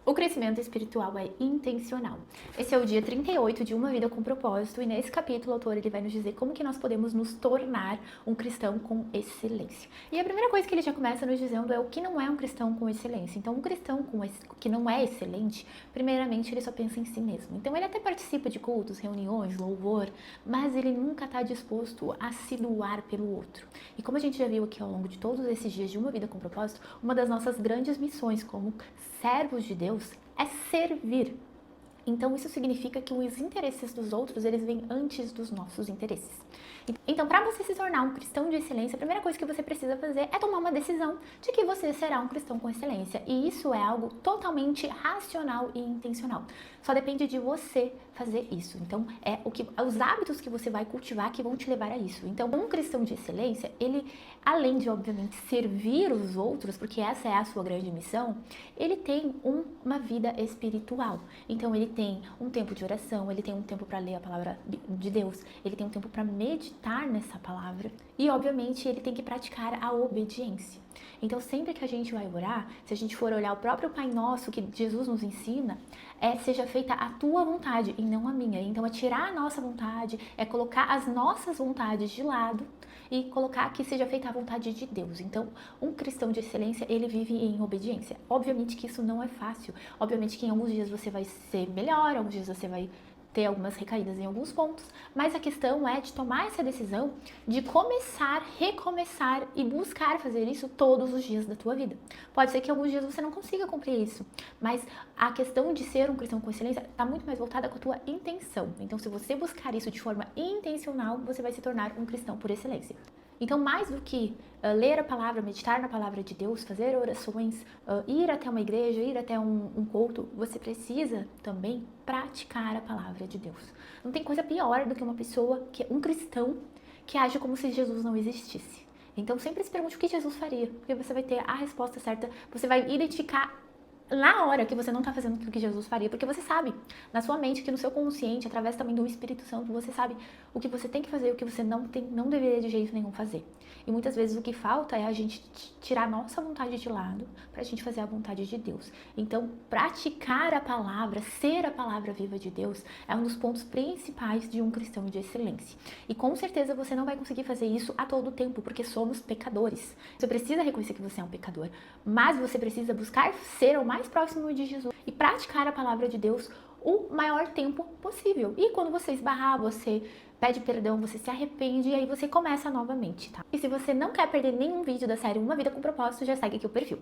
O crescimento espiritual é intencional. Esse é o dia 38 de Uma Vida com Propósito e nesse capítulo o autor ele vai nos dizer como que nós podemos nos tornar um cristão com excelência. E a primeira coisa que ele já começa nos dizendo é o que não é um cristão com excelência. Então, um cristão que não é excelente, primeiramente ele só pensa em si mesmo. Então, ele até participa de cultos, reuniões, louvor, mas ele nunca está disposto a se doar pelo outro. E como a gente já viu aqui ao longo de todos esses dias de Uma Vida com Propósito, uma das nossas grandes missões como servos de Deus é servir. Então isso significa que os interesses dos outros, eles vêm antes dos nossos interesses. Então, para você se tornar um cristão de excelência, a primeira coisa que você precisa fazer é tomar uma decisão de que você será um cristão com excelência. E isso é algo totalmente racional e intencional. Só depende de você fazer isso. Então, os hábitos que você vai cultivar que vão te levar a isso. Então, um cristão de excelência, ele, além de, obviamente, servir os outros, porque essa é a sua grande missão, ele tem uma vida espiritual. Então, ele tem um tempo de oração, ele tem um tempo para ler a palavra de Deus, ele tem um tempo para meditar nessa palavra e, obviamente, ele tem que praticar a obediência. Então, sempre que a gente vai orar, se a gente for olhar o próprio Pai Nosso que Jesus nos ensina, seja feita a tua vontade e não a minha. Então, é tirar a nossa vontade, é colocar as nossas vontades de lado e colocar que seja feita a vontade de Deus. Então, um cristão de excelência, ele vive em obediência. Obviamente que isso não é fácil. Obviamente que em alguns dias você vai ser melhor, alguns dias você vai ter algumas recaídas em alguns pontos, mas a questão é de tomar essa decisão de começar, recomeçar e buscar fazer isso todos os dias da tua vida. Pode ser que alguns dias você não consiga cumprir isso, mas a questão de ser um cristão com excelência está muito mais voltada com a tua intenção. Então, se você buscar isso de forma intencional, você vai se tornar um cristão por excelência. Então, mais do que ler a palavra, meditar na palavra de Deus, fazer orações, ir até uma igreja, ir até um culto, você precisa também praticar a palavra de Deus. Não tem coisa pior do que uma pessoa, um cristão, que age como se Jesus não existisse. Então, sempre se pergunte o que Jesus faria, porque você vai ter a resposta certa, você vai identificar na hora que você não está fazendo aquilo que Jesus faria, porque você sabe, na sua mente, que no seu consciente, através também do Espírito Santo, você sabe o que você tem que fazer e o que você não deveria de jeito nenhum fazer. E muitas vezes o que falta é a gente tirar a nossa vontade de lado para a gente fazer a vontade de Deus. Então, praticar a palavra, ser a palavra viva de Deus, é um dos pontos principais de um cristão de excelência. E com certeza você não vai conseguir fazer isso a todo tempo, porque somos pecadores. Você precisa reconhecer que você é um pecador, mas você precisa buscar ser o mais próximo de Jesus e praticar a palavra de Deus o maior tempo possível. E quando você esbarrar, você pede perdão, você se arrepende e aí você começa novamente, tá? E se você não quer perder nenhum vídeo da série Uma Vida com Propósito, já segue aqui o perfil.